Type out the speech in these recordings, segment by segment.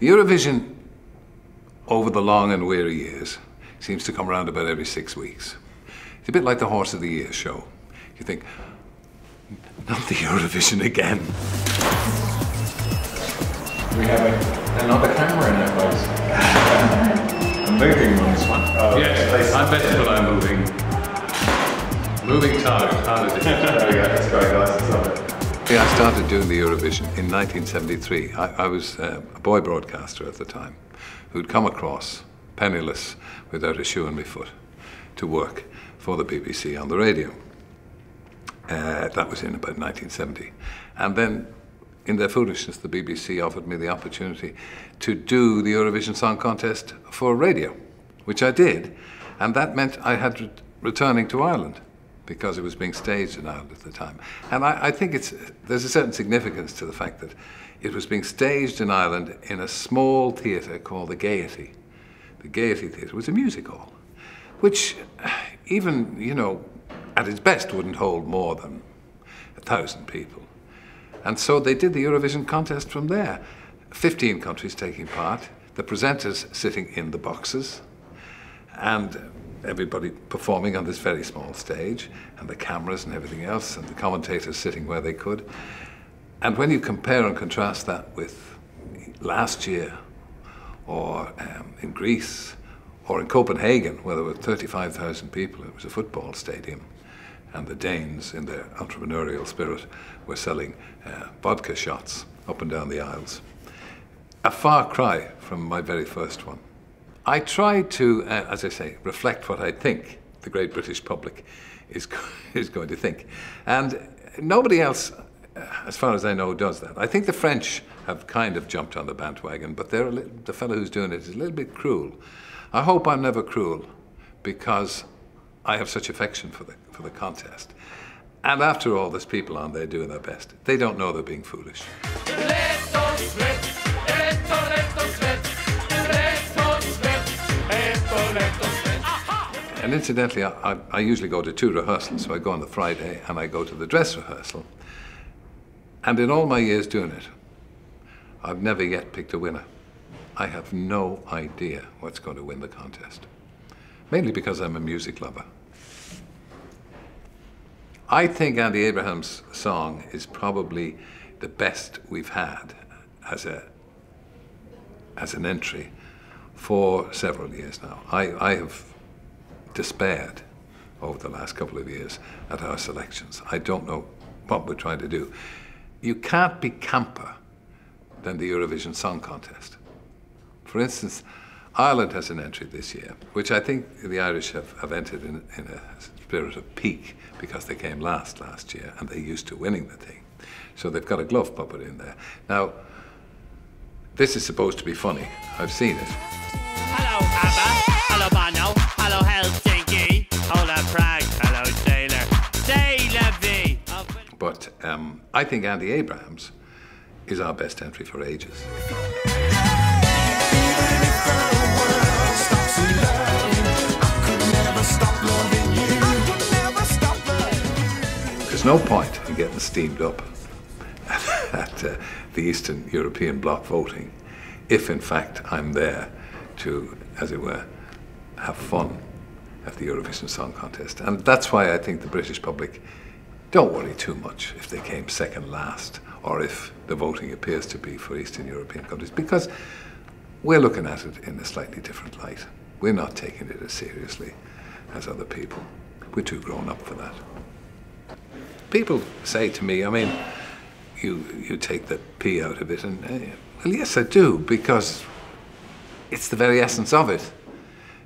Eurovision, over the long and weary years, seems to come around about every 6 weeks. It's a bit like the Horse of the Year show. You think, not the Eurovision again. We have another camera in our place. I'm moving on this one. Yes, I bet that I'm moving. Moving target, how is it? There we go, let's go guys, let's love it. Yeah, I started doing the Eurovision in 1973. I was a boy broadcaster at the time who'd come across, penniless, without a shoe on my foot, to work for the BBC on the radio. That was in about 1970. And then, in their foolishness, the BBC offered me the opportunity to do the Eurovision Song Contest for radio, which I did. And that meant I had returning to Ireland, because it was being staged in Ireland at the time. And I think there's a certain significance to the fact that it was being staged in Ireland in a small theatre called the Gaiety. The Gaiety Theatre was a music hall, which even, you know, at its best wouldn't hold more than 1,000 people. And so they did the Eurovision contest from there. 15 countries taking part, the presenters sitting in the boxes, and everybody performing on this very small stage, and the cameras and everything else, and the commentators sitting where they could. And when you compare and contrast that with last year, or in Greece, or in Copenhagen, where there were 35,000 people, it was a football stadium, and the Danes, in their entrepreneurial spirit, were selling vodka shots up and down the aisles. A far cry from my very first one. I try to, as I say, reflect what I think the great British public is going to think. And nobody else, as far as I know, does that. I think the French have kind of jumped on the bandwagon, but the fellow who's doing it is a little bit cruel. I hope I'm never cruel, because I have such affection for the contest. And after all, there's people on there doing their best. They don't know they're being foolish. And incidentally, I usually go to 2 rehearsals. So I go on the Friday and I go to the dress rehearsal. And in all my years doing it, I've never yet picked a winner. I have no idea what's going to win the contest. Mainly because I'm a music lover. I think Andy Abraham's song is probably the best we've had as an entry for several years now. I have despaired over the last couple of years at our selections. I don't know what we're trying to do. You can't be camper than the Eurovision Song Contest. For instance, Ireland has an entry this year, which I think the Irish have entered in a spirit of pique, because they came last year and they're used to winning the thing. So they've got a glove puppet in there. Now, this is supposed to be funny. I've seen it. Hello, ABBA. Hello, Bono. Hello, Helsinki. Hola, Prague. Hello, Taylor. Taylor V. But I think Andy Abrahams is our best entry for ages. There's no point in getting steamed up at the Eastern European bloc voting if, in fact, I'm there to, as it were, have fun at the Eurovision Song Contest. And that's why I think the British public don't worry too much if they came second last, or if the voting appears to be for Eastern European countries, because we're looking at it in a slightly different light. We're not taking it as seriously as other people. We're too grown up for that. People say to me, I mean, you take the P out of it, and well, yes, I do, because it's the very essence of it.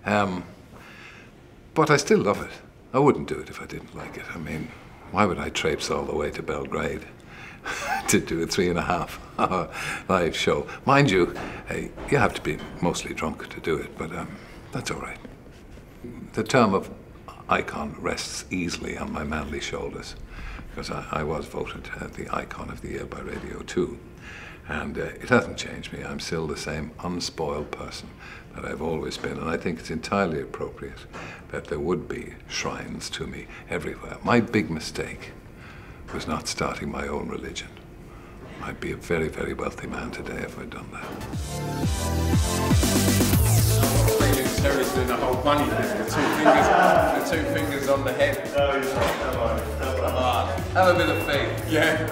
But I still love it. I wouldn't do it if I didn't like it. I mean, why would I traipse all the way to Belgrade to do a 3.5-hour live show? Mind you, you have to be mostly drunk to do it, but that's all right. The term of icon rests easily on my manly shoulders, because I was voted the Icon of the Year by Radio 2. And it hasn't changed me. I'm still the same unspoiled person that I've always been. And I think it's entirely appropriate that there would be shrines to me everywhere. My big mistake was not starting my own religion. I'd be a very, very wealthy man today if I'd done that. funny. The two fingers on the head. Come on, have a bit of faith. Yeah.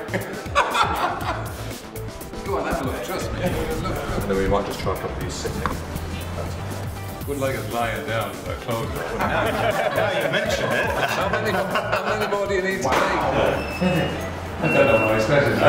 Go on, have a look, trust me. Look. And then we might just try a couple of these sitting. Wouldn't like us lying down with our clothes on. Now you mention it. How many more do you need to make? I don't know what I expected.